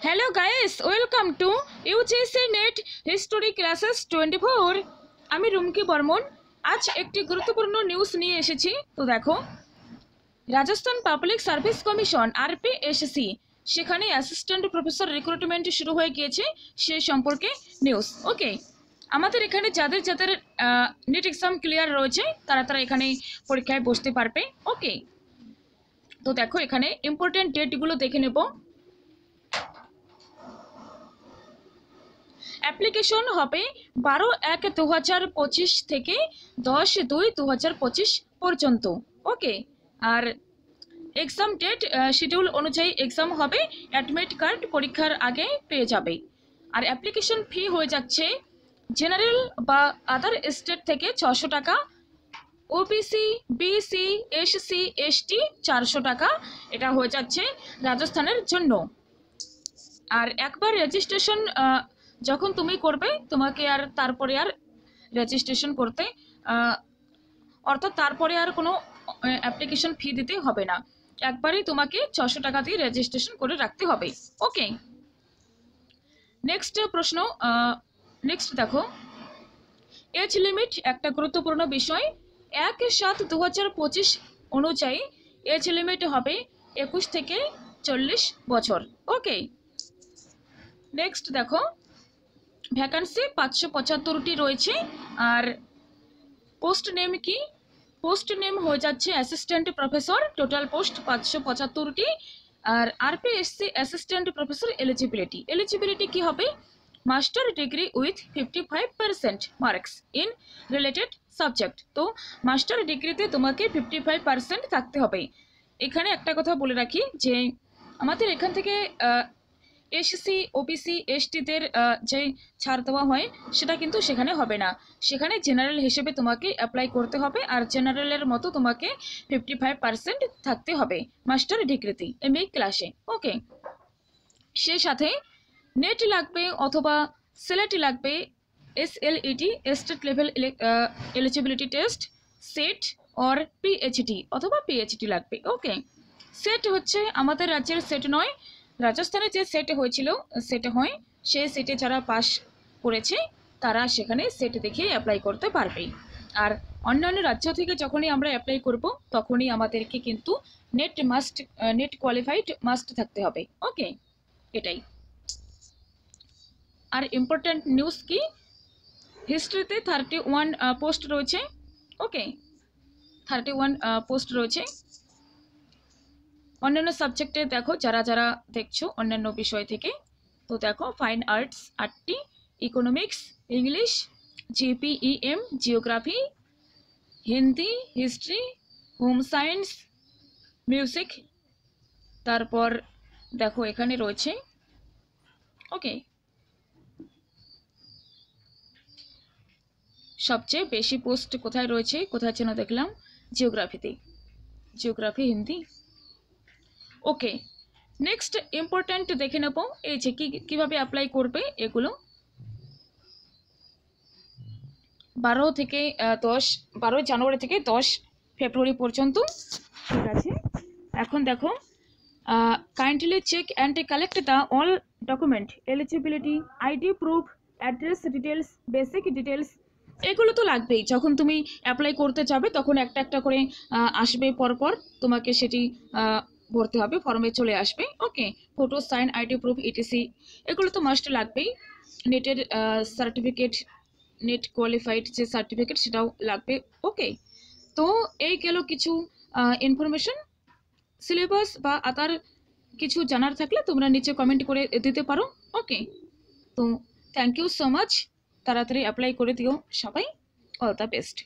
Hello guys, welcome to UGC net history classes 24। আমি রুমকি বর্মন। আজ একটি গুরুত্বপূর্ণ নিউজ নিয়ে এসেছি। তো দেখো, রাজস্থান পাবলিক সার্ভিস কমিশন আরপিএসসি সেখানে অ্যাসিস্ট্যান্ট প্রফেসর রিক্রুটমেন্ট শুরু হয়ে গিয়েছে, সে সম্পর্কে নিউজ। ওকে, আমাদের এখানে যাদের যাদের নেট এক্সাম ক্লিয়ার রয়েছে তারা তারা এখানে পরীক্ষায় বসতে পারবে। ওকে, তো দেখো এখানে ইম্পর্টেন্ট ডেটগুলো দেখে নেব। অ্যাপ্লিকেশন হবে 12/1/2025 থেকে 10/2/2025 পর্যন্ত। ওকে, আর এক্সাম ডেট শিডিউল অনুযায়ী এক্সাম হবে, অ্যাডমিট কার্ড পরীক্ষার আগে পেয়ে যাবে। আর অ্যাপ্লিকেশন ফি হয়ে যাচ্ছে জেনারেল বা আদার স্টেট থেকে 600 টাকা, ওবিসি, বিসি, এসসি, এসটি 400 টাকা, এটা হয়ে যাচ্ছে রাজস্থানের জন্য। আর একবার রেজিস্ট্রেশন যখন তুমি করবে, তোমাকে আর তারপরে আর রেজিস্ট্রেশন করতে অর্থাৎ তারপরে আর কোনো অ্যাপ্লিকেশন ফি দিতে হবে না। একবারই তোমাকে 600 টাকা দিয়ে রেজিস্ট্রেশন করে রাখতে হবে। ওকে, নেক্সট প্রশ্ন। নেক্সট দেখো, এজ লিমিট একটা গুরুত্বপূর্ণ বিষয়। 1/7/2025 অনুযায়ী এজ লিমিট হবে 21 থেকে 40 বছর। ওকে, নেক্সট দেখো, ভ্যাকান্সি 575টি রয়েছে। আর পোস্ট নেম কি? পোস্ট নেম হয়ে যাচ্ছে অ্যাসিস্ট্যান্ট প্রফেসর, টোটাল পোস্ট 575টি। আর আরপিএসসি অ্যাসিস্ট্যান্ট প্রফেসর এলিজিবিলিটি কি হবে? Master degree with 55% marks in related subject. তো মাস্টার ডিগ্রিতে তোমাকে 55% থাকতে হবে। এখানে একটা কথা বলে রাখি যে আমাদের এখান থেকে এসসি, ওবিসি, এসটিদের যে ছাড় দেওয়া হয় সেটা কিন্তু সেখানে হবে না। সেখানে জেনারেল হিসেবে তোমাকে অ্যাপ্লাই করতে হবে, আর জেনারেলের মতো তোমাকে 55% থাকতে হবে মাস্টার ডিগ্রিতে, এমএ ক্লাসে। ওকে, সেই সাথে নেট লাগবে অথবা সিলেট লাগবে, SLET state level eligibility test, set or PhD অথবা পিএইচডি লাগবে। ওকে, সেট হচ্ছে আমাদের রাজ্যের সেট নয়, রাজস্থানে যে সেট হয়েছিল সেট হয়, সেই সেটে যারা পাস করেছে তারা সেখানে সেট দেখিয়ে অ্যাপ্লাই করতে পারবে। আর অন্যান্য রাজ্য থেকে যখনই আমরা অ্যাপ্লাই করব তখনই আমাদেরকে কিন্তু নেট কোয়ালিফাইড মাস্ট থাকতে হবে। ওকে, এটাই। আর ইম্পর্ট্যান্ট নিউজ কি? হিস্ট্রিতে 31 পোস্ট রয়েছে। ওকে, 31 পোস্ট রয়েছে। অন্যান্য সাবজেক্টে দেখো, যারা যারা দেখছো অন্যান্য বিষয় থেকে, তো দেখো ফাইন আর্টস 8টি, economics, English, GPEM, geography, Hindi, history, home science, music, তারপর দেখো এখানে রয়েছে। ওকে, সবচেয়ে বেশি পোস্ট কোথায় রয়েছে, কোথায় যেন দেখলাম, জিওগ্রাফিতে, জিওগ্রাফি, হিন্দি। ওকে, নেক্সট ইম্পর্ট্যান্ট দেখে নেব এই যে কিভাবে অ্যাপ্লাই করবে এগুলো। 12 জানুয়ারি থেকে 10 ফেব্রুয়ারি পর্যন্ত। ঠিক আছে, এখন দেখো, kindly check and collect the all document, eligibility, ID proof, address details, basic details, এগুলো তো লাগবেই। যখন তুমি অ্যাপ্লাই করতে যাবে তখন একটা একটা করে আসবে, পরপর তোমাকে সেটি ভরতে হবে, ফর্মে চলে আসবে। Okay, photo, sign, ID proof, ETC, এগুলো তো মাস্ট লাগবেই। নেটের সার্টিফিকেট, নেট কোয়ালিফাইড যে সার্টিফিকেট সেটাও লাগবে। ওকে, তো এই গেল কিছু ইনফরমেশন। সিলেবাস বা আদার কিছু জানার থাকলে তোমরা নিচে কমেন্ট করে দিতে পারো। ওকে, তো থ্যাংক ইউ সো মাচ, তাড়াতাড়ি অ্যাপ্লাই করে দিও সবাই। All the best.